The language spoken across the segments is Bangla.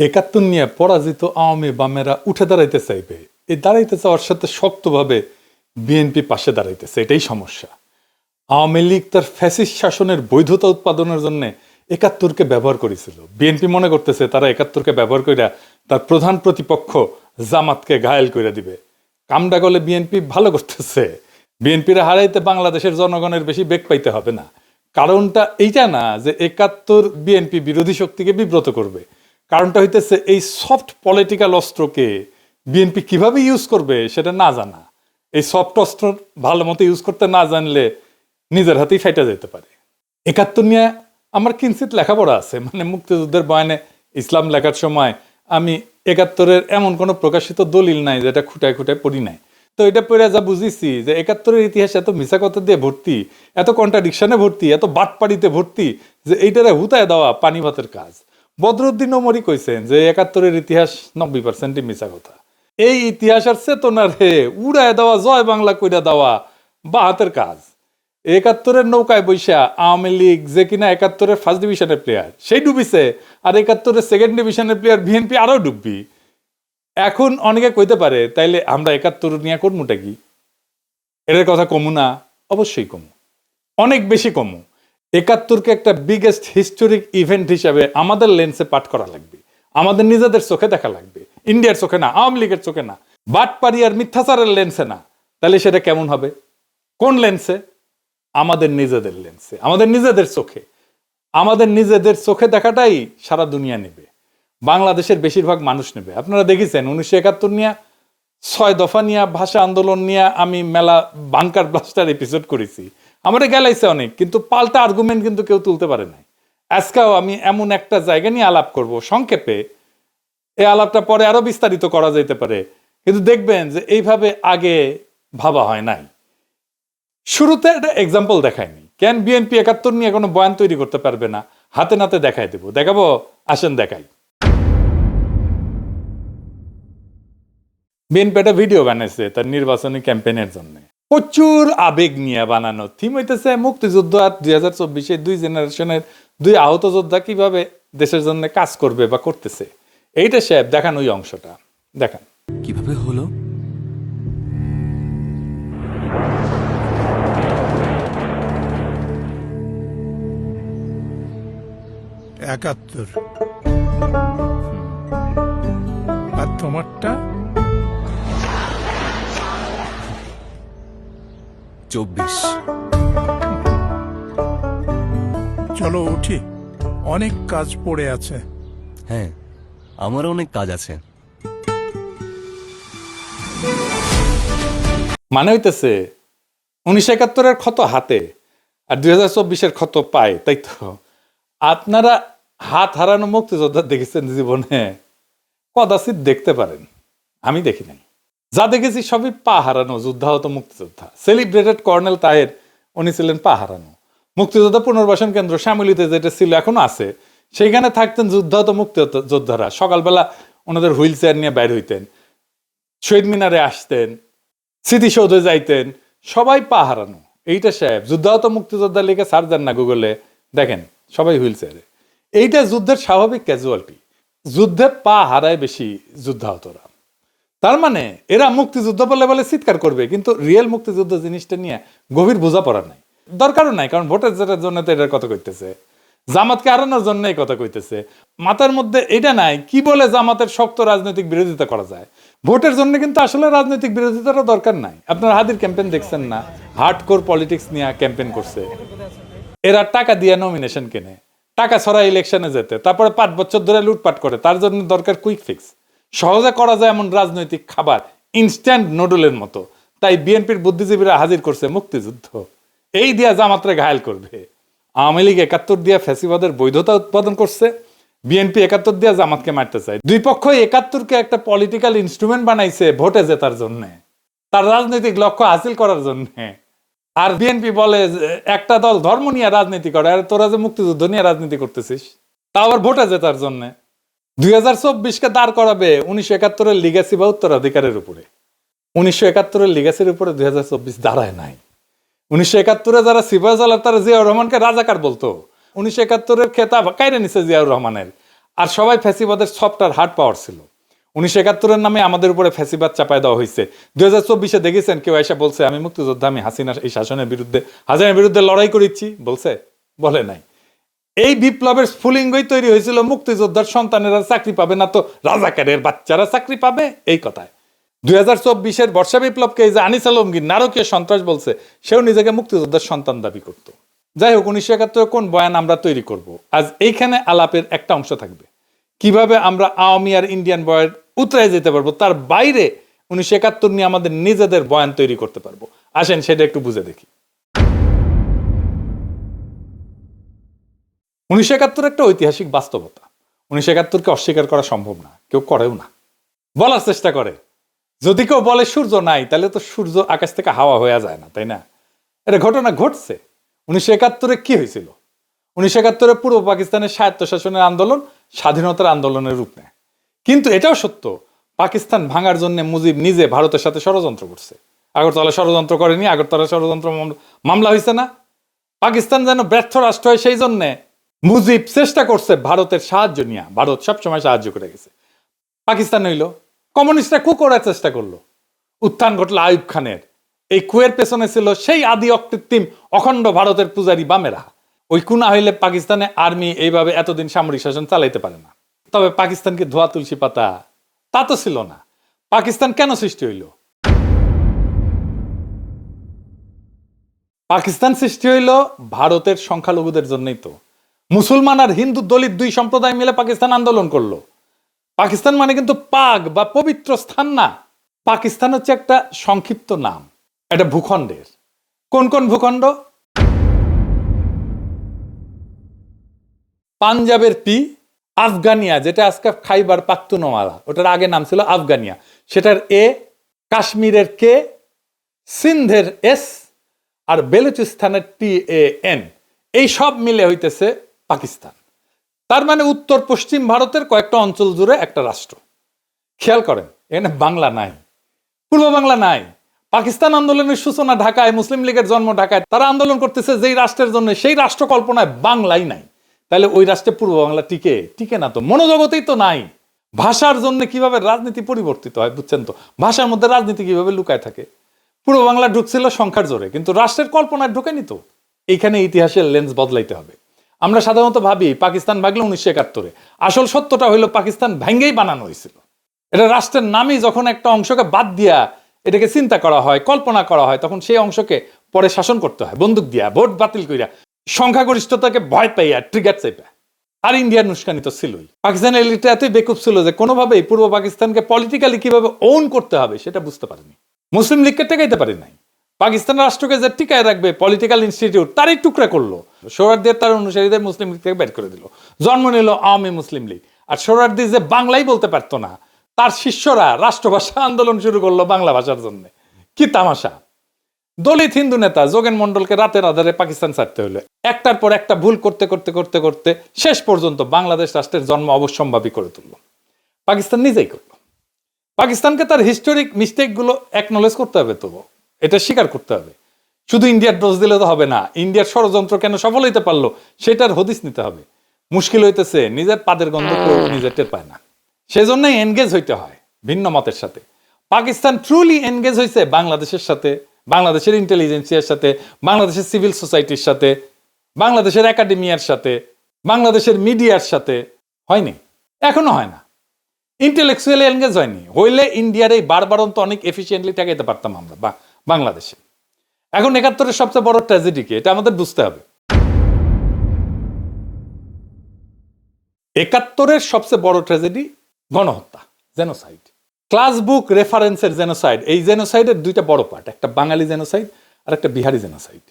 একাত্তর নিয়ে পরাজিত আওয়ামী বামেরা উঠে দাঁড়াইতে চাইবে, এই দাঁড়াইতে চাওয়ার সাথে শক্তভাবে বিএনপি পাশে দাঁড়াইতেছে, এটাই সমস্যা। আওয়ামী লীগ তার ফ্যাসিস্ট শাসনের বৈধতা উৎপাদনের জন্য একাত্তরকে ব্যবহার করেছিল। বিএনপি মনে করতেছে তারা একাত্তরকে ব্যবহার করে তার প্রধান প্রতিপক্ষ জামাতকে ঘায়েল করে দিবে। কামডা গলে বিএনপি ভালো করতেছে। বিএনপির হারাইতে বাংলাদেশের জনগণের বেশি বেগ পাইতে হবে না। কারণটা এইটা না যে একাত্তর বিএনপি বিরোধী শক্তিকে বিব্রত করবে, কারণটা হইতেছে এই সফট পলিটিক্যাল অস্ত্রকে বিএনপি কিভাবে ইউজ করবে সেটা না জানা। এই সফট অস্ত্র ভালো মতো ইউজ করতে না জানলে নিজের হাতেই ফাইটা যেতে পারে। একাত্তর নিয়ে আমার কিঞ্চিত লেখাপড়া আছে, মানে মুক্তিযুদ্ধের বয়ানে ইসলাম লেখার সময় আমি একাত্তরের এমন কোনো প্রকাশিত দলিল নাই যেটা খুঁটায় খুঁটায় পড়ি নাই। তো এটা পড়ে যা বুঝেছি যে একাত্তরের ইতিহাস এত মিছা কথা দিয়ে ভর্তি, এত কন্ট্রাডিকশনে ভর্তি, এত বাটপাড়িতে ভর্তি যে এইটারে হুতায় দেওয়া পানি ভাতের কাজ। বদরুদ্দিন ওমরই কইছেন যে একাত্তরের ইতিহাস 90% মিছা কথা। এই ইতিহাসের চেতনারে উড়ায় দেওয়া, জয় বাংলা কইরা দেওয়া বা হাতের কাজ। একাত্তরের নৌকায় বৈশা আওয়ামী লীগ যে কিনা একাত্তরের ফার্স্ট ডিভিশনের প্লেয়ার সেই ডুবিছে, আর একাত্তরের সেকেন্ড ডিভিশনের প্লেয়ার বিএনপি আরো ডুববি। এখন অনেকে কইতে পারে তাইলে আমরা একাত্তর নিয়ে করমুটা কি? এর কথা কমু না? অবশ্যই কমু, অনেক বেশি কমু। একাত্তরকে একটা বিগেস্ট হিস্টোরিক ইভেন্ট হিসাবে আমাদের লেন্সে পাঠ করা লাগবে, আমাদের নিজেদের চোখে দেখা লাগবে, ইন্ডিয়ার চোখে না, আওয়ামী লীগের চোখে না, বাটপাড়ি আর মিথ্যাচারের লেন্সে না। তাহলে সেটা কেমন হবে? কোন লেন্সে? আমাদের নিজেদের লেন্সে, আমাদের নিজেদের চোখে। আমাদের নিজেদের চোখে দেখাটাই সারা দুনিয়া নেবে, বাংলাদেশের বেশিরভাগ মানুষ নেবে। আপনারা দেখেছেন 1971 নিয়ে 6 দফা নিয়ে ভাষা আন্দোলন নিয়ে আমি মেলা বানকার ব্লাস্টার এপিসোড করেছি, আমার গেলাইছে অনেক, কিন্তু পাল্টা আর্গুমেন্ট কিন্তু কেউ তুলতে পারে নাই। আজকেও আমি এমন একটা জায়গা নিয়ে আলাপ করব সংক্ষেপে, এই আলাপটা পরে আরো বিস্তারিত করা যেতে পারে, কিন্তু দেখবেন যে এইভাবে আগে ভাবা হয় নাই। শুরুতে একটা এক্সাম্পল দেখায়নি কেন বিএনপি একাত্তর নিয়ে কোনো বয়ান তৈরি করতে পারবে না, হাতে নাতে দেখাই দেবো। দেখাবো, আসেন দেখাই। বিএনপি একটা ভিডিও বানাইছে তার নির্বাচনী ক্যাম্পেইনের জন্য, প্রচুর আবেগ নিয়ে বানানো। থিম হইতেছে মুক্তিযুদ্ধ আর 2024 দুই জেনারেশনের দুই আহত যোদ্ধা কিভাবে দেশের জন্য কাজ করবে বা করতেছে। এইটা সাহেব দেখান, ওই অংশটা দেখান। কিভাবে হলো? একাত্তর। আর তোমারটা? 24। চলো উঠি, অনেক কাজ পড়ে আছে। হ্যাঁ, আমারও অনেক কাজ আছে। মানে হইতেছে 1971-এর ক্ষত হাতে আর 2024-এর ক্ষত পায়, তাই তো? আপনারা হাত হারানো মুক্তিযোদ্ধা দেখেছেন জীবনে? কদাচিৎ দেখতে পারেন, আমি দেখি নাই। যা দেখেছি সবই পা হারানো যুদ্ধাহত মুক্তিযোদ্ধা। সেলিব্রেটেড কর্নেল তাহের, উনি ছিলেন পা হারানো। মুক্তিযোদ্ধা পুনর্বাসন কেন্দ্র শ্যামলীতে যেটা ছিল এখনো আছে, সেইখানে থাকতেন যুদ্ধাহত মুক্তিযোদ্ধারা। সকালবেলা ওনাদের হুইল চেয়ার নিয়ে বাইর হইতেন, শহীদ মিনারে আসতেন, স্মৃতিসৌধে যাইতেন, সবাই পা হারানো। এইটা সাহেব যুদ্ধাহত মুক্তিযোদ্ধা লিখে সার্চ দেন না গুগলে, দেখেন সবাই হুইল চেয়ারে। এইটা যুদ্ধের স্বাভাবিক ক্যাজুয়ালিটি। যুদ্ধে পা হারায় বেশি যুদ্ধাহতরা। তার মানে এরা মুক্তিযুদ্ধ বলে বলে চিৎকার করবে, কিন্তু রিয়েল মুক্তিযুদ্ধ জিনিসটা নিয়ে গভীর বোঝাপড়া নাই, দরকারও নাই। কারণ ভোটের জেতার জন্য তো এটার কথা কইতেছে, জামাতকে হারানোর জন্য এই কথা কইতেছে। মাথার মধ্যে এটা নাই কি বলে জামাতের শক্ত রাজনৈতিক বিরোধিতা করা যায়। ভোটের জন্য কিন্তু আসলে রাজনৈতিক বিরোধিতারও দরকার নাই। আপনারা হাদির ক্যাম্পেইন দেখছেন না? হার্ডকোর পলিটিক্স নিয়ে ক্যাম্পেইন করছে। এরা টাকা দিয়ে নমিনেশন কেনে, টাকা ছড়া ইলেকশনে যেতে, তারপরে 5 বছর ধরে লুটপাট করে। তার জন্য দরকার কুইক ফিক্স, সহজে করা যায় এমন রাজনৈতিক খাবার, ইনস্ট্যান্ট নুডলের মতো। তাই বিএনপির বুদ্ধিজীবীরা হাজির করছে মুক্তিযুদ্ধ, এই দিয়া জামাতরে ঘায়েল করবে। আওয়ামী লীগ 71 দিয়া ফ্যাসিবাদের বৈধতা উৎপাদন করছে, বিএনপি 71 দিয়া জামাতকে মারতে চায়। দুই পক্ষই 71-কে একটা পলিটিক্যাল ইনস্ট্রুমেন্ট বানাইছে ভোটে জেতার জন্য, তার রাজনৈতিক লক্ষ্য হাসিল করার জন্য। আর বিএনপি বলে একটা দল ধর্ম নিয়ে রাজনীতি করে, আর তোরা যে মুক্তিযুদ্ধ নিয়ে রাজনীতি করতেছিস, তা আবার ভোটে জেতার জন্য। 2024-কে দাঁড় করাবে 1971-এর লিগ্যাসি বা উত্তরাধিকারের উপরে। 1971-এর লিগ্যাসির উপরে 2024 দাঁড়ায় নাই। 1971-এ যারা সিপাহী সালার তারা জিয়াউর রহমানকে রাজাকার বলতো। 1971-এর খেতাব কাইরে নিছে জিয়াউর রহমানের। আর সবাই ফ্যাসিবাদের সফট আর হার্ড পাওয়ার ছিল। 1971-এর নামে আমাদের উপরে ফ্যাসিবাদ চাপায় দেওয়া হয়েছে। 2024-এ দেখেছেন কেউ এসে বলছে আমি মুক্তিযোদ্ধা, আমি হাসিনা এই শাসনের বিরুদ্ধে, হাসিনার বিরুদ্ধে লড়াই করেছি, বলছে? বলে নাই। এই বিপ্লবের স্ফুলিঙ্গই তৈরি হয়েছিল মুক্তিযোদ্ধার সন্তানেরা চাকরি পাবে না তো রাজাকারের বাচ্চারা চাকরি পাবে, এই কথায়। 2024-এর বর্ষা বিপ্লবকে এই যে আনিস আলমগীর নারকীয় সন্ত্রাস বলছে, সেও নিজেকে মুক্তিযোদ্ধার সন্তান দাবি করত। যাই হোক, 1971 কোন বয়ান আমরা তৈরি করব, আজ এইখানে আলাপের একটা অংশ থাকবে। কিভাবে আমরা আওয়ামী আর ইন্ডিয়ান বয়ান উতরাই যেতে পারবো, তার বাইরে 1971 নিয়ে আমাদের নিজেদের বয়ান তৈরি করতে পারবো। আসেন সেটা একটু বুঝে দেখি। 1971 একটা ঐতিহাসিক বাস্তবতা। 1971-কে অস্বীকার করা সম্ভব না, কেউ করেও না। বলার চেষ্টা করে, যদি কেউ বলে সূর্য নাই, তাহলে তো সূর্য আকাশ থেকে হাওয়া হয়ে যায় না, তাই না? এটা ঘটনা ঘটছে। 1971-এ কি হয়েছিল? 1971-এ পূর্ব পাকিস্তানের স্বায়ত্তশাসনের আন্দোলন স্বাধীনতার আন্দোলনের রূপ নেয়। কিন্তু এটাও সত্য, পাকিস্তান ভাঙার জন্য মুজিব নিজে ভারতের সাথে ষড়যন্ত্র করছে। আগরতলা ষড়যন্ত্র করেনি? আগরতলা ষড়যন্ত্র মামলা হয়েছে না? পাকিস্তান যেন ব্যর্থ রাষ্ট্র হয়, সেই জন্যে মুজিব চেষ্টা করছে ভারতের সাহায্য নিয়ে। ভারত সবসময় সাহায্য করে গেছে। পাকিস্তান হইল কমিউনিস্টরা কু করার চেষ্টা করলো, উত্থান ঘটলো আইয়ুব খানের। এই কুয়ের পেছনে ছিল সেই আদি অকৃত্রিম অখণ্ড ভারতের পূজারী বামেরা। ওই কুনা হইলে পাকিস্তানে আর্মি এইভাবে এতদিন সামরিক শাসন চালাইতে পারে না। তবে পাকিস্তানকে ধোয়া তুলসী পাতা তা তো ছিল না। পাকিস্তান কেন সৃষ্টি হইল? পাকিস্তান সৃষ্টি হইল ভারতের সংখ্যালঘুদের জন্যই তো। মুসলমান আর হিন্দু দলিত দুই সম্প্রদায় মিলে পাকিস্তান আন্দোলন করলো। পাকিস্তান মানে কিন্তু পাক বা পবিত্র স্থান না। পাকিস্তান হচ্ছে একটা সংক্ষিপ্ত নাম, একটা ভূখণ্ডের। কোন কোন ভূখণ্ড? পাঞ্জাবের পি, আফগানিয়া যেটা আজকে খাইবার পাখতুনওয়ালা, ওটার আগে নাম ছিল আফগানিয়া, সেটার এ, কাশ্মীরের কে, সিন্ধের এস, আর বেলুচিস্তানের TAN, এই সব মিলে হইতেছে পাকিস্তান। তার মানে উত্তর পশ্চিম ভারতের কয়েকটা অঞ্চল জুড়ে একটা রাষ্ট্র। খেয়াল করেন, এখানে বাংলা নাই, পূর্ব বাংলা নাই। পাকিস্তান আন্দোলনের সূচনা ঢাকায়, মুসলিম লীগের জন্ম ঢাকায়। তারা আন্দোলন করতেছে যেই রাষ্ট্রের জন্য, সেই রাষ্ট্র কল্পনায় বাংলাই নাই। তাহলে ওই রাষ্ট্রে পূর্ব বাংলা টিকে না তো, মনোজগতেই তো নাই। ভাষার জন্য কিভাবে রাজনীতি পরিবর্তিত হয় বুঝছেন তো? ভাষার মধ্যে রাজনীতি কিভাবে লুকায় থাকে। পূর্ব বাংলা ঢুকছিল সংখ্যার জোরে, কিন্তু রাষ্ট্রের কল্পনায় ঢোকেনি তো। এইখানে ইতিহাসের লেন্স বদলাইতে হবে। আমরা সাধারণত ভাবি পাকিস্তান ভাগলো 1971-এ। আসল সত্যটা হইলো পাকিস্তান ভেঙ্গেই বানানো হয়েছিল। এটা রাষ্ট্রের নামই যখন একটা অংশকে বাদ দিয়া এটাকে চিন্তা করা হয়, কল্পনা করা হয়, তখন সেই অংশকে পরে শাসন করতে হয় বন্দুক দিয়া, ভোট বাতিল কইরা, সংখ্যাগরিষ্ঠতাকে ভয় পাইয়া, ট্রিগার চাইপা। আর ইন্ডিয়ার নুস্কানি তো ছিলই। পাকিস্তানের এলিটটা এতই বেকুব ছিল যে কোনোভাবেই পূর্ব পাকিস্তানকে পলিটিক্যালি কিভাবে ওন করতে হবে সেটা বুঝতে পারেনি। মুসলিম লীগকে টেকাইতে পারে নাই। পাকিস্তান রাষ্ট্রকে যে টিকায় রাখবে পলিটিক্যাল ইনস্টিটিউট, তারই টুকরা করলো। সোহরাওয়ার্দী তার অনুসারীদের মুসলিম লীগ থেকে বের করে দিল। জন্ম নিল আওয়ামী মুসলিম লীগ। আর সোহরাওয়ার্দী যে বাংলাই বলতে পারতো না, তার শিষ্যরা রাষ্ট্রভাষা আন্দোলন শুরু করলো বাংলা ভাষার জন্য। কি তামাশা! দলিত হিন্দু নেতা যোগেন মন্ডলকে রাতের আধারে পাকিস্তান ছাড়তে হলো। একটার পর একটা ভুল করতে করতে করতে করতে শেষ পর্যন্ত বাংলাদেশ রাষ্ট্রের জন্ম অবশ্যম্ভাবী করে তুলল। পাকিস্তান নিজেই করলো। পাকিস্তানকে তার হিস্টোরিক মিস্টেক গুলো একনলেজ করতে হবে, তো এটা স্বীকার করতে হবে। শুধু ইন্ডিয়ার দোষ দিলে তো হবে না। ইন্ডিয়ার ষড়যন্ত্র কেন সফল হইতে পারলো সেটার হদিস নিতে হবে। মুশকিল হইতেছে নিজের পাদের গন্ধ নিজের টের পায় না, সেজন্যই এনগেজ হইতে হয় ভিন্ন মতের সাথে। পাকিস্তান ট্রুলি এনগেজ হয়েছে বাংলাদেশের সাথে, বাংলাদেশের ইন্টেলিজেন্সিয়ার সাথে, বাংলাদেশের সিভিল সোসাইটির সাথে, বাংলাদেশের একাডেমিয়ার সাথে, বাংলাদেশের মিডিয়ার সাথে। হয়নি, এখনো হয় না। ইন্টেলেকচুয়ালি এনগেজ হয়নি। হইলে ইন্ডিয়ার এই বারবারন্ত অনেক এফিসিয়েন্টলি ঠেকাইতে পারতাম আমরা বাংলাদেশে। এখন 71-এর সবচেয়ে বড় ট্র্যাজেডি কি, এটা আমাদের বুঝতে হবে। 71-এর সবচেয়ে বড় ট্র্যাজেডি গণহত্যা, জেনোসাইড। ক্লাস বুক রেফারেন্সের জেনোসাইড। এই জেনোসাইডের দুইটা বড় পার্ট, একটা বাঙালি জেনোসাইড আর একটা বিহারি জেনোসাইড।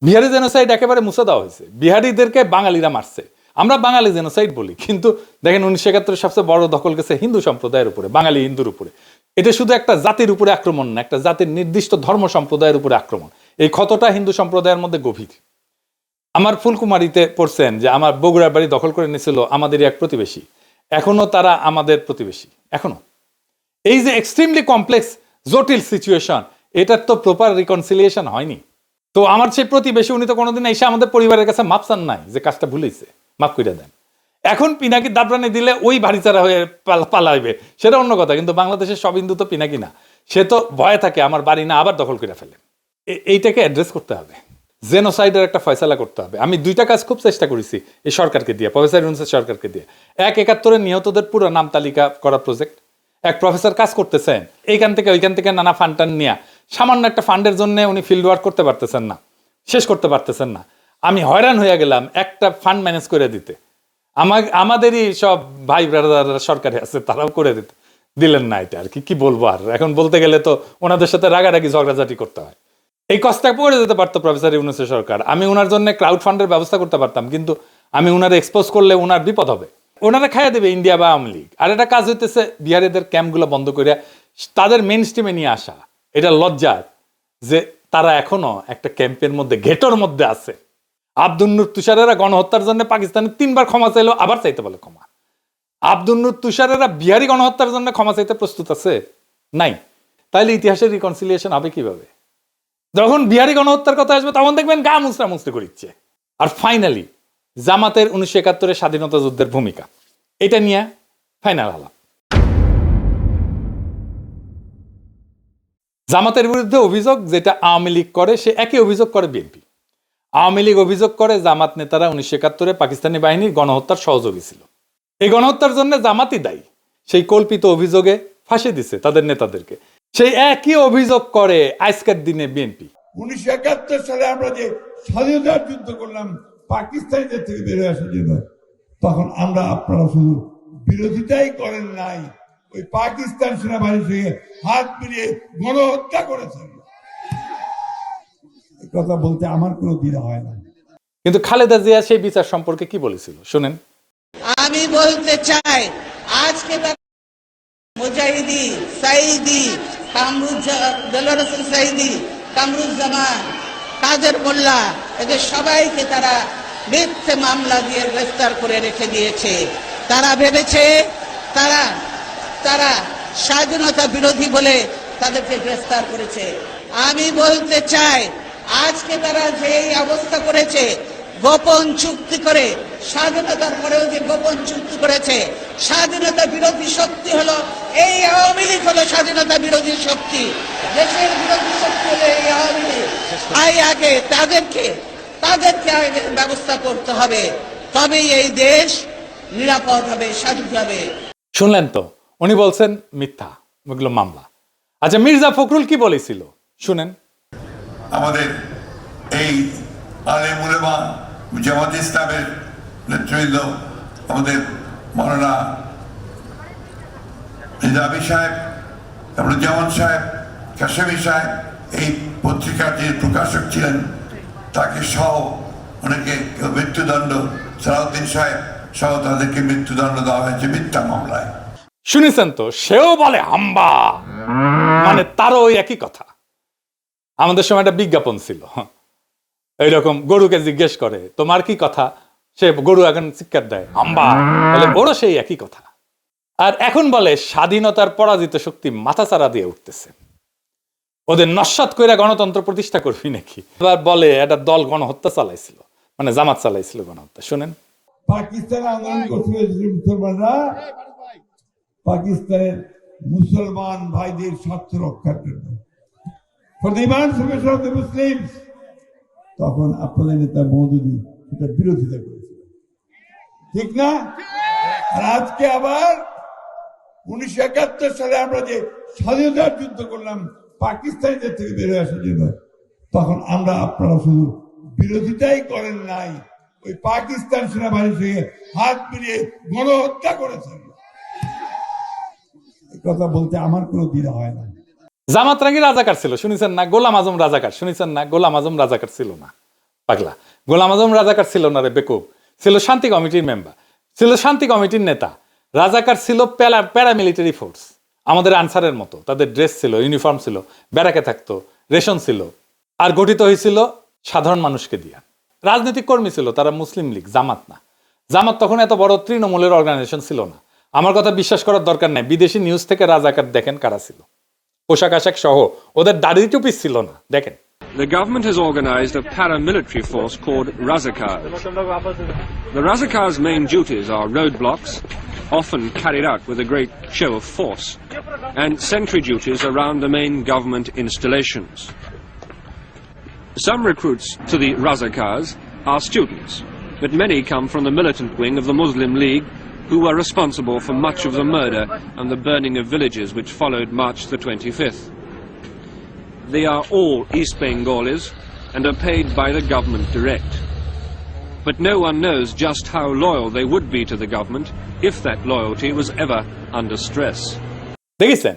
বিহারি জেনোসাইড একেবারে মুছে দেওয়া হয়েছে, বিহারিদেরকে বাঙালিরা মারছে। আমরা বাঙালি জেনোসাইড বলি, কিন্তু দেখেন 1971-এর সবচেয়ে বড় দখল গেছে হিন্দু সম্প্রদায়ের উপরে, বাঙালি হিন্দুর উপরে। এটা শুধু একটা জাতির উপরে আক্রমণ না, একটা জাতির নির্দিষ্ট ধর্ম সম্প্রদায়ের উপরে আক্রমণ। এই ক্ষতটা হিন্দু সম্প্রদায়ের মধ্যে গভীর। আমার ফুলকুমারিতে পড়ছেন যে আমার বগুড়ার বাড়ি দখল করে নিয়েছিল আমাদেরই এক প্রতিবেশী। এখনো তারা আমাদের প্রতিবেশী, এখনো। এই যে এক্সট্রিমলি কমপ্লেক্স জটিল সিচুয়েশন, এটার তো প্রপার রিকনসিলিয়েশন হয়নি। তো আমার সেই প্রতিবেশী, উনি তো কোনোদিন এসে আমাদের পরিবারের কাছে মাপ চান নাই যে কাজটা ভুলেছে, মাফ করে দেন। এখন পিনাকি দাবরানি দিলে ওই বাড়িচারা হয়ে পালাইবে, সেটা অন্য কথা। কিন্তু বাংলাদেশের সব হিন্দু তো পিনাকি না, সে তো ভয়ে থাকে আমার বাড়ি না আবার দখল করে ফেলে। এইটাকে অ্যাড্রেস করতে হবে, জেনোসাইডের একটা ফয়সালা করতে হবে। আমি দুইটা কাজ খুব চেষ্টা করেছি এই সরকারকে দিয়ে, প্রফেসর ইউনূসের সরকারকে দিয়ে। 71 নিহতদের পুরো নাম তালিকা করা প্রজেক্ট, এক প্রফেসর কাজ করতেছেন এইখান থেকে ওইখান থেকে নানা ফান্ড টান নিয়ে, সামান্য একটা ফান্ডের জন্য উনি ফিল্ড ওয়ার্ক করতে পারতেছেন না, শেষ করতে পারতেছেন না। আমি হয়রান হয়ে গেলাম একটা ফান্ড ম্যানেজ করে দিতে, আমাদেরই সব ভাই ব্রাদাররা সরকারে আছে, তারাও করে দিলেন না। এটা আর কি বলবো, আর এখন বলতে গেলে তো ওনাদের সাথে রাগারাগি ঝগড়াঝাটি করতে হয়। এই কষ্টটা পড়ে যেতে পারতো প্রফেসর ইউনূসের সরকার, আমি ওনার জন্য ক্রাউড ফান্ডের ব্যবস্থা করতে পারতাম, কিন্তু আমি ওনার এক্সপোজ করলে ওনার বিপদ হবে, ওনারা খাইয়া দেবে ইন্ডিয়া বা আওয়ামী লীগ। আর একটা কাজ হইতেছে বিহারিদের ক্যাম্পগুলো বন্ধ করে তাদের মেইন স্ট্রিমে নিয়ে আসা। এটা লজ্জার যে তারা এখনো একটা ক্যাম্পের মধ্যে, ঘেটোর মধ্যে আছে। আব্দুল নূর তুষারেরা গণহত্যার জন্য পাকিস্তানে 3 বার ক্ষমা চাইলো, আবার চাইতে বলে ক্ষমা। আব্দুল নূর তুষারেরা বিহারি গণহত্যার জন্য ক্ষমা চাইতে প্রস্তুত আছে? নাই। তাইলে ইতিহাসের রিকনসিলিয়েশন হবে কিভাবে? যখন বিহারি গণহত্যার কথা আসবে তখন দেখবেন গা মুসরা মুসরি করিচ্ছে। আর ফাইনালি জামাতের 1971 স্বাধীনতা যুদ্ধের ভূমিকা, এটা নিয়ে ফাইনাল আলাপ। জামাতের বিরুদ্ধে অভিযোগ যেটা আওয়ামী লীগ করে, সে একই অভিযোগ করে বিএনপি। আওয়ামী লীগ অভিযোগ করে জামাত নেতারা 1971 পাকিস্তানি বাহিনীর গণহত্যার সহযোগী ছিল, এই গণহত্যার জন্য জামাতই দায়ী। সেই কল্পিত অভিযোগে ফাঁসি দিছে তাদের নেতাদেরকে। সেই একই অভিযোগ করে আজকের দিনে বিএনপি। 1971 সালে আমরা যে স্বাধীনতার যুদ্ধ করলাম পাকিস্তানিদের থেকে বের হয়ে আসার জন্য, তখন আপনারা শুধু বিরোধিতাই করেন নাই, ওই পাকিস্তান সেনাবাহিনীর সঙ্গে হাত মিলিয়ে গণহত্যা করেছেন। এই কথা বলতে আমার কোনো দ্বিধা হয় না। কিন্তু খালেদা জিয়া সেই বিচার সম্পর্কে কি বলেছিল শুনেন। আমি বলতে চাই, আজকে মুজাহিদি সাইদি দেলোয়ার হোসেন সাইদি, কামরুজ্জামান, কাদের মোল্লা, এদের সবাইকে তারা মিথ্যে মামলা দিয়ে গ্রেফতার করে রেখে দিয়েছে। তারা ভেবেছে তারা স্বাধীনতা বিরোধী বলে তাদেরকে গ্রেফতার করেছে। আমি বলতে চাই, আজকে তারা যে অবস্থা করেছে, গোপন চুক্তি করে, স্বাধীনতার পরেও যে গোপন চুক্তি করেছে, স্বাধীনতা বিরোধী শক্তি হলো এই আওয়ামী লীগ, হলো স্বাধীনতা বিরোধী শক্তি, দেশের বিরোধী শক্তি হলো এই আওয়ামী লীগ। আগে তাদেরকে আগে ব্যবস্থা করতে হবে, তবেই এই দেশ নিরাপদ হবে, স্বাধীন হবে। শুনলেন তো, উনি বলছেন মিথ্যা, ওগুলো মামলা। আচ্ছা, মির্জা ফখরুল কি বলেছিল শুনেন। আমাদের এই আলেম উলেমা জামাত ইসলামের নেতৃবৃন্দ, আমাদের মৌলানা নিজামী সাহেব, তারপরে জামান সাহেব, কাশেমি সাহেব, এই পত্রিকার যে প্রকাশক ছিলেন তাকে সহ অনেকে মৃত্যুদণ্ড, সালাউদ্দিন সাহেব সহ তাদেরকে মৃত্যুদণ্ড দেওয়া হয়েছে মিথ্যা মামলায়। শুনেছেন তো, সেও বলে হাম্বা, মানে তারও ওই একই কথা। আমাদের সময় একটা বিজ্ঞাপন ছিল এইরকম, গরুকে জিজ্ঞেস করে তোমার কি কথা, সে গরু এখন চিৎকার দেয় হাম্বা, বলে ওরও সেই একই কথা। আর এখন বলে স্বাধীনতার পরাজিত শক্তি মাথাচাড়া দিয়ে উঠতেছে, ওদের নস্যাৎ কইরা গণতন্ত্র প্রতিষ্ঠা করবি নাকি। এবার বলে একটা দল গণহত্যা চালাইছিল, মানে জামাত চালাইছিল গণহত্যা। শুনেন, পাকিস্তান আন্দোলন করছিল মুসলমানরা পাকিস্তানের মুসলমান ভাইদের স্বার্থ রক্ষার জন্য, for the emancipation of the Muslims। তখন আপনাদের নেতা মওদুদী এটা বিরোধিতা করেছিল, ঠিক না? আর আজকে আবার 1971 সালে আমরা যে স্বাধীনতার যুদ্ধ করলাম পাকিস্তানিদের থেকে বের হয়ে আসার জন্য, তখন আপনারা শুধু বিরোধিতাই করেন নাই, ওই পাকিস্তান সেনাবাহিনীর সঙ্গে হাত মিলিয়ে গণহত্যা করেছেন। এই কথা বলতে আমার কোনো দ্বিধা হয় না। জামাত রাঙ্গি রাজাকার ছিল শুনেছেন না, গোলাম আজম রাজাকার শুনেছেন না, গোলাম আজম রাজাকার ছিল না পাগলা, গোলাম আজম রাজাকার ছিল না রে বেকুব, ছিল শান্তি কমিটির মেম্বার, ছিল শান্তি কমিটির নেতা। রাজাকার ছিল প্যারামিলিটারি ফোর্স, আমাদের আনসারের মতো, তাদের ড্রেস ছিল, ইউনিফর্ম ছিল, ব্যারাকে থাকতো, রেশন ছিল, আর গঠিত হয়েছিল সাধারণ মানুষকে দিয়া। রাজনৈতিক কর্মী ছিল তারা, মুসলিম লীগ, জামাত না। জামাত তখন এত বড় তৃণমূলের অর্গানাইজেশন ছিল না। আমার কথা বিশ্বাস করার দরকার নাই, বিদেশি নিউজ থেকে রাজাকার দেখেন কারা ছিল, পোশাক আশাক সহ, ওদের দাড়ি টুপি ছিল না, দেখেন। The government has organized a paramilitary force called Razakars. The Razakars' main duties are roadblocks, often carried out with a great show of force, and sentry duties around the main government installations. Some recruits to the Razakars are students, but many come from the militant wing of the Muslim League, who were responsible for much of the murder and the burning of villages which followed March the 25th. They are all East Bengalis and are paid by the government direct. But no one knows just how loyal they would be to the government if that loyalty was ever under stress. দেখেছেন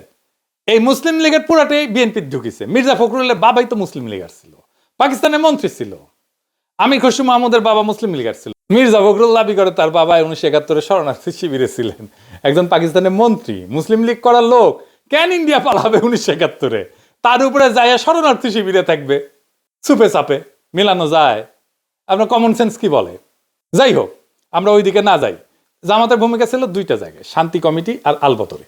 এই মুসলিম লীগের পুরাটাই বিএনপির ঢুকিছে। মির্জা ফখরুলের বাবাই তো মুসলিম লীগার ছিল, পাকিস্তানের মন্ত্রী ছিল। আমির খসরু মাহমুদের বাবা মুসলিম লীগার ছিল। মির্জা ফখরুল দাবি করে তার বাবা 1971 শরণার্থী শিবিরে ছিলেন, একজন পাকিস্তানের মন্ত্রী, মুসলিম লীগ করার লোক। কেন ইন্ডিয়া পালাবে 1971-এ? তার উপরে যায় শরণার্থী শিবিরে থাকবে। সুপে চাপে মিলানো যায়? আপনার কমন সেন্স কি বলে? যাই হোক, আমরা ওইদিকে না যাই। জামাতের ভূমিকা ছিল দুইটা জায়গায়, শান্তি কমিটি আর আলবদরে।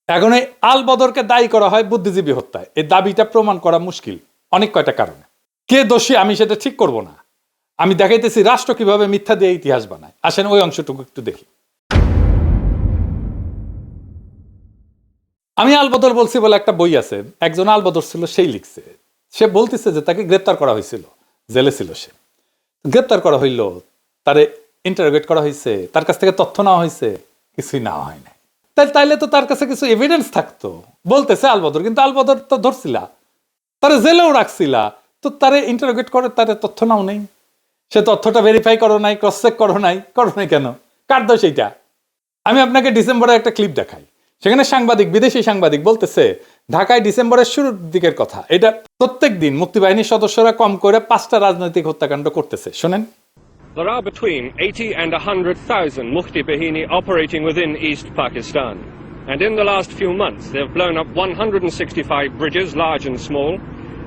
এখন এই আলবদরকে দায়ী করা হয় বুদ্ধিজীবী হত্যায়। এই দাবিটা প্রমাণ করা মুশকিল অনেক কয়টা কারণে। কে দোষী আমি সেটা ঠিক করব না, আমি দেখাইতেছি রাষ্ট্র কিভাবে মিথ্যা দিয়ে ইতিহাস বানায়। আসেন ওই অংশটুকু একটু দেখি। আমি আলবদর বলছি বলে একটা বই আছে, একজন আলবদর ছিল, সেই লিখছে। সে বলতেছে যে তাকে গ্রেপ্তার করা হয়েছিল, জেলে ছিল সে। গ্রেপ্তার করা হইল, তারে ইন্টারোগেট করা হয়েছে, তার কাছ থেকে তথ্য নেওয়া হয়েছে, কিছুই নেওয়া হয় না। তাইলে তো তার কাছে কিছু এভিডেন্স থাকতো, বলতেছে আলবদর। কিন্তু আলবদর তো ধরছিলা, তারে জেলেও রাখছিলা, তো তারে ইন্টারোগেট করে তারে তথ্য নাও নেই। সে তথ্যটা ভেরিফাই করো নাই, ক্রস চেক করো নাই কেন? কার দোষ এইটা? আমি আপনাকে ডিসেম্বরে একটা ক্লিপ দেখাই। সেখানে সাংবাদিক, বিদেশি সাংবাদিক বলতেছে ঢাকায় ডিসেম্বরের শুরুর দিকের কথা, এটা প্রত্যেক দিন মুক্তিবাহিনীর সদস্যরা কম করে 5টা রাজনৈতিক হত্যাকাণ্ড করতেছে। শোনেন। There are between 80 and 100,000 Mufti Bahini operating within East Pakistan. And in the last few months, they have blown up 165 bridges, large and small,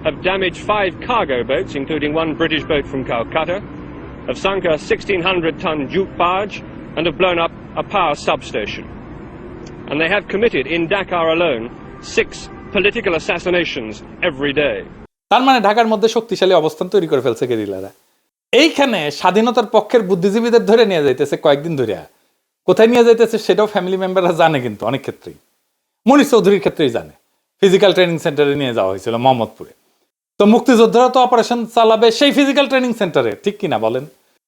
have damaged 5 cargo boats, including one British boat from Calcutta, have sunk a 1,600-ton jute barge, and have blown up a power substation. And they have committed, in Dakar alone, 6 political assassinations every day. তার মানে ঢাকার মধ্যে শক্তিশালী অবস্থান তৈরি করে ফেলছে গেরিলারা। এইখানে স্বাধীনতার পক্ষের বুদ্ধিজীবীদের ধরে নিয়ে যাইতেছে কয়েকদিন ধরে। কোথায় নিয়ে যাইতেছে সেটাও ফ্যামিলি মেম্বাররা জানে, কিন্তু অনেক ক্ষেত্রেই, মনীষ চৌধুরীর ক্ষেত্রেই জানে। ফিজিক্যাল ট্রেনিং সেন্টারে নিয়ে যাওয়া হয়েছিল মোহাম্মদপুরে। তো মুক্তিযোদ্ধারা তো অপারেশন চালাবে সেই ফিজিক্যাল ট্রেনিং সেন্টারে, ঠিক কিনা বলেন?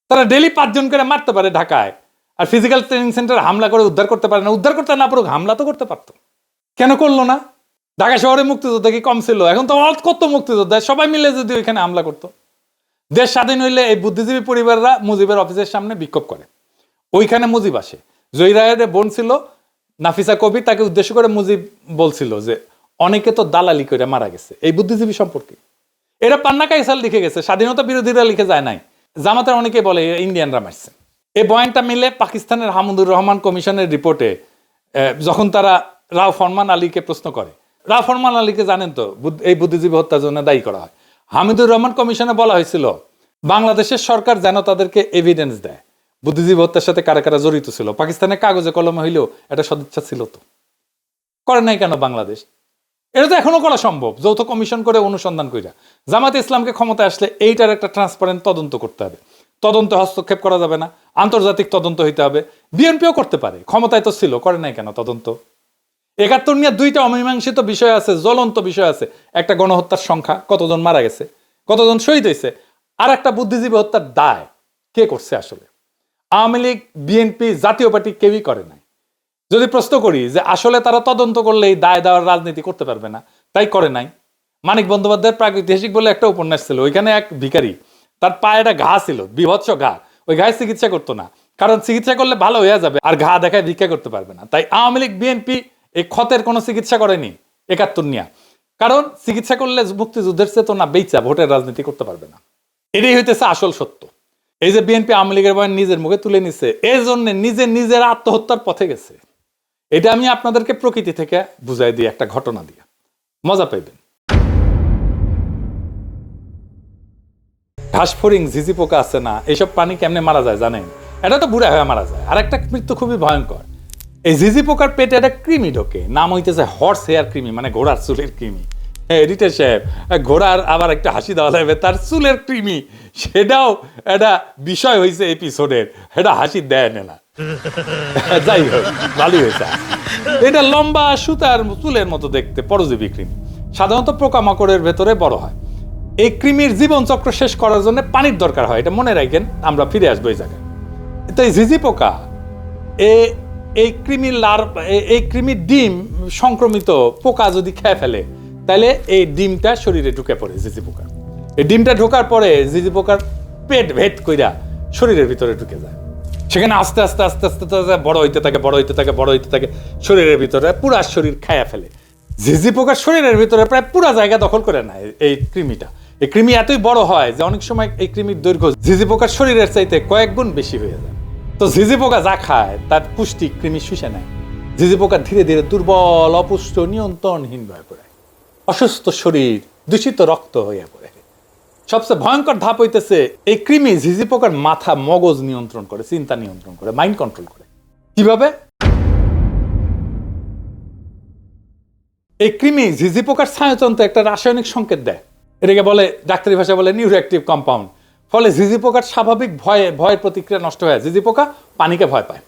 তারা ডেলি 5 জন করে মারতে পারে ঢাকায়, আর ফিজিক্যাল ট্রেনিং সেন্টারে হামলা করে উদ্ধার করতে পারে না। উদ্ধার করতে না পারুক, হামলা তো করতে পারতো, কেন করলো না? ঢাকা শহরে মুক্তিযোদ্ধা কি কম ছিল? এখন তো কত মুক্তিযোদ্ধা, সবাই মিলে যদি ওইখানে হামলা করতো। দেশ স্বাধীন হইলে এই বুদ্ধিজীবী পরিবাররা মুজিবের অফিসের সামনে বিক্ষোভ করে। ওইখানে মুজিব আসে। জয়রায়ের বোন ছিল নাফিসা কবির, তাকে উদ্দেশ্য করে মুজিব বলছিল যে অনেকে তো দালালি করে মারা গেছে এই বুদ্ধিজীবী সম্পর্কে। এটা পান্না কাইসাল লিখে গেছে, স্বাধীনতা বিরোধীরা লিখে যায় নাই। জামাতের অনেকে বলে ইন্ডিয়ানরা মারছে। এই বয়ানটা মিলে পাকিস্তানের হামিদুর রহমান কমিশনের রিপোর্টে যখন তারা রাও ফরমান আলীকে প্রশ্ন করে, রাও ফরমান আলীকে জানেন তো এই বুদ্ধিজীবী হত্যার জন্য দায়ী করা হয়। হামিদুর রহমান কমিশনে বলা হয়েছিল বাংলাদেশের সরকার যেন তাদেরকে এভিডেন্স দেয় বুদ্ধিজীবী হত্যার সাথে কারা কারা জড়িত ছিল। পাকিস্তানের কাগজে কলমে হইলেও এটা সদিচ্ছা ছিল, তো করে নাই কেন বাংলাদেশ? এটা তো এখনো করা সম্ভব, যৌথ কমিশন করে অনুসন্ধান কইরা। জামাতে ইসলামকে ক্ষমতায় আসলে এইটার একটা ট্রান্সপারেন্ট তদন্ত করতে হবে। তদন্তে হস্তক্ষেপ করা যাবে না, আন্তর্জাতিক তদন্ত হইতে হবে। বিএনপিও করতে পারে, ক্ষমতায় তো ছিল, করে নাই কেন তদন্ত? 71 নিয়ে 2টা অমীমাংসিত বিষয় আছে, জ্বলন্ত বিষয় আছে। একটা গণহত্যার সংখ্যা, কতজন মারা গেছে, কতজন শহীদ হয়েছে, আর একটা বুদ্ধিজীবী হত্যার দায় কে করছে আসলে? আওয়ামী লীগ, বিএনপি, জাতীয় পার্টি কেউই করে নাই। যদি প্রশ্ন করি যে আসলে তারা তদন্ত করলে এই দায় দেওয়ার রাজনীতি করতে পারবে না, তাই করে নাই। মানিক বন্দ্যোপাধ্যায়ের প্রাগৈতিহাসিক বলে একটা উপন্যাস ছিল, ওইখানে এক ভিখারি, তার পায়ে একটা ঘা ছিল, বিভৎস ঘা। ওই ঘায়ে চিকিৎসা করতো না, কারণ চিকিৎসা করলে ভালো হয়ে যাবে, আর ঘা দেখায় ভিক্ষা করতে পারবে না। তাই আওয়ামী লীগ, বিএনপি এই ক্ষতের কোনো চিকিৎসা করেনি 71 নিয়ে, কারণ চিকিৎসা করলে মুক্তিযুদ্ধের চেতনা বেইচা ভোটের রাজনীতি করতে পারবে না। এটাই হইতেছে আসল সত্য। এই যে বিএনপি আওয়ামী লীগের বয়ান নিজের মুখে তুলে নিচ্ছে, এই জন্য নিজের আত্মহত্যার পথে গেছে। এটা আমি আপনাদেরকে প্রকৃতি থেকে বুঝাই দিই একটা ঘটনা দিয়ে, মজা পাইবেন। ঘাসফড়িং, ঝিঝি পোকা আছে না, এইসব প্রাণী কেমনে মারা যায় জানেন? এটা তো বুড়া হয়ে মারা যায়। আর একটা মৃত্যু খুবই ভয়ঙ্কর। এই ঝিঝি পোকার পেটে একটা কৃমি ঢোকে, নাম হইতেছে হর্স হেয়ার কৃমি, মানে ঘোড়ার চুলের কৃমি। এডিটর সাহেব, ঘোড়ার আবার একটা হাসি দেওয়া লাগবে, তার চুলের কৃমি, সেটাও একটা বিষয় হয়েছে এপিসোডের, এটা হাসি দেয় না। যাই হোক, ভালোই হয়েছে। এটা লম্বা সুতার চুলের মতো দেখতে, পরজীবী কৃমি, সাধারণত পোকামাকড়ের ভেতরে বড় হয়। এই কৃমির জীবন চক্র শেষ করার জন্য পানির দরকার হয়, এটা মনে রাখেন, আমরা ফিরে আসবো এই জায়গায়। তো এই ঝিঝি পোকা, এই কৃমির ডিম সংক্রমিত পোকা যদি খেয়ে ফেলে, তাহলে এই ডিমটা শরীরে ঢুকে পড়ে ঝিঝি পোকা। এই ডিমটা ঢোকার পরে ঝিঝি পোকার পেট ভেদ কইরা শরীরের ভিতরে ঢুকে যায়। সেখানে আস্তে আস্তে আস্তে আস্তে বড় হইতে থাকে, বড় হইতে থাকে, বড় হইতে থাকে, শরীরের ভিতরে পুরা শরীর খায়া ফেলে। ঝিঝি পোকার শরীরের ভিতরে প্রায় পুরা জায়গা দখল করে নেয় এই কৃমিটা। এই কৃমি এতই বড় হয় যে অনেক সময় এই কৃমির দৈর্ঘ্য ঝিঝি পোকার শরীরের চাইতে কয়েক গুণ বেশি হয়ে যায়। তো ঝিঝি পোকা যা খায় তার পুষ্টি কৃমি শুষে নেয়। ঝিঝি পোকা ধীরে ধীরে দুর্বল, অপুষ্ট, নিয়ন্ত্রণহীন হয়ে পড়ে, অসুস্থ শরীর, দূষিত রক্ত হয়ে পড়ে। সবচেয়ে ভয়ঙ্কর ধাপ হইতেছে, এই কৃমি ঝিঝি পোকার মাথা, মগজ নিয়ন্ত্রণ করে, চিন্তা নিয়ন্ত্রণ করে, মাইন্ড কন্ট্রোল করে। কিভাবে? এই কৃমি ঝিঝি পোকার স্নায়ুতন্ত্রে একটা রাসায়নিক সংকেত দেয়, এটাকে বলে, ডাক্তারি ভাষায় বলে নিউরোঅ্যাক্টিভ কম্পাউন্ড। ফলে ঝিঝি পোকার স্বাভাবিক ভয়ের প্রতিক্রিয়া নষ্ট হয়ে, ঝিঝি পোকা পানিকে ভয় পায়,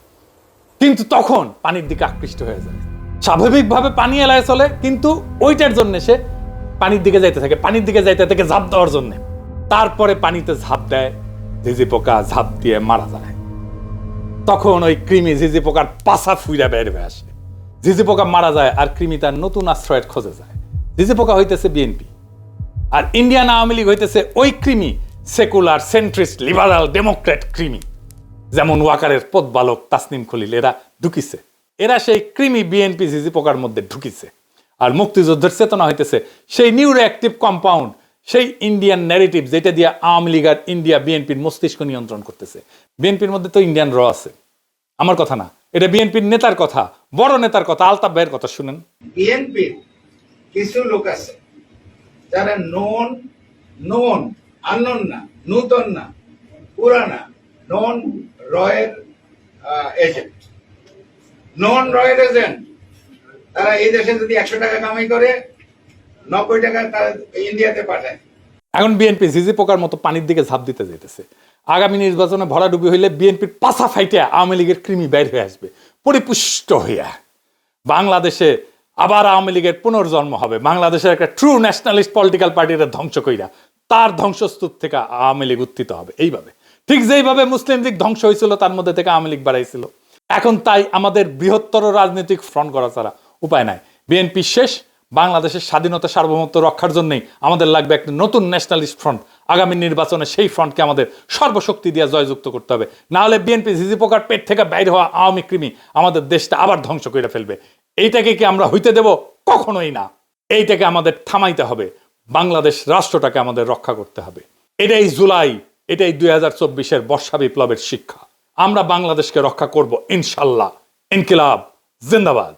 কিন্তু তখন পানির দিকে আকৃষ্ট হয়ে যায়। স্বাভাবিকভাবে পানি এলায় চলে, কিন্তু ওইটার জন্য সে পানির দিকে যাইতে থাকে, পানির দিকে যাইতে থাকে ঝাঁপ দেওয়ার জন্য। তারপরে পানিতে ঝাঁপ দেয়, ঝিঝি পোকা ঝাঁপ দিয়ে মারা যায়। তখন ওই কৃমি ঝিঝি পোকার পাছা ফুইরা বের হয়ে আসে, ঝিঝি পোকা মারা যায়, আর কৃমি তার নতুন আশ্রয়ের খোঁজে যায়। ঝিঝি পোকা হইতেছে বিএনপি, আর ইন্ডিয়ান আওয়ামী লীগ হইতেছে ওই কৃমি, সেকুলার, সেন্ট্রিস্ট, লিবারাল, ডেমোক্রেট কৃমি, যেমন ওয়াকারের পথবালক তাসনিম খলিল, এরা ঢুকিছে, এরা সেই কৃমি বিএনপি ঝিঝি পোকার মধ্যে ঢুকিছে। আর মুক্তিযুদ্ধের চেতনা হইতেছে সেই নিউরোঅ্যাক্টিভ কম্পাউন্ড, সেই ইন্ডিয়ান ন্যারেটিভ, যেটা দিয়ে আওয়ামী লীগ আর ইন্ডিয়া বিএনপির মস্তিষ্ক নিয়ন্ত্রণ করতেছে। বিএনপির মধ্যে তো ইন্ডিয়ান র আছে, আমার কথা না, এটা বিএনপির নেতার কথা, বড় নেতার কথা, আলতাফ ভাইয়ের কথা শুনেন। বিএনপির কিছু লোক আছে যারা নন আননোন না, নূতন না, পুরানা, নন রয়ের এজেন্ট, নন রয়ের এজেন্ট। তারা এই দেশে যদি 100 টাকা কামাই করে, 90 টাকা তারা ইন্ডিয়াতে পাঠায়। এখন বিএনপি ঝিঝি পোকার মতো পানির দিকে ঝাঁপ দিতে যেতেছে। আগামী নির্বাচনে ভরাডুবি হইলে বিএনপির পাছা ফাইটে আওয়ামী লীগের কৃমি বের হয়ে আসবে পরিপুষ্ট হইয়া। বাংলাদেশে আবার আওয়ামী লীগের পুনর্জন্ম হবে, বাংলাদেশের একটা ট্রু ন্যাশনালিস্ট পলিটিক্যাল পার্টির ধ্বংস কইরা তার ধ্বংসস্তূপ থেকে আওয়ামী লীগ উত্থিত হবে। এইভাবে, ঠিক যেইভাবে মুসলিম লীগ ধ্বংস হয়েছিল, তার মধ্যে থেকে আওয়ামী লীগ বাড়াইছিল। এখন তাই আমাদের বৃহত্তর রাজনৈতিক ফ্রন্ট করা ছাড়া উপায় নাই। বিএনপি শেষ, বাংলাদেশের স্বাধীনতা সার্বভৌমত্ব রক্ষার জন্যই আমাদের লাগবে একটা নতুন ন্যাশনালিস্ট ফ্রন্ট। আগামী নির্বাচনে সেই ফ্রন্টকে আমাদের সর্বশক্তি দিয়ে জয়যুক্ত করতে হবে, না হলে বিএনপি ঝিঝি পোকার পেট থেকে বাইর হওয়া আওয়ামী কৃমি আমাদের দেশটা আবার ধ্বংস করে ফেলবে। এইটাকে কি আমরা হইতে দেব? কখনোই না। এইটাকে আমাদের থামাইতে হবে, বাংলাদেশ রাষ্ট্রটাকে আমাদের রক্ষা করতে হবে। এটাই জুলাই, এটাই 2024-এর বর্ষা বিপ্লবের শিক্ষা। আমরা বাংলাদেশকে রক্ষা করব ইনশাল্লাহ। ইনকিলাব জিন্দাবাদ।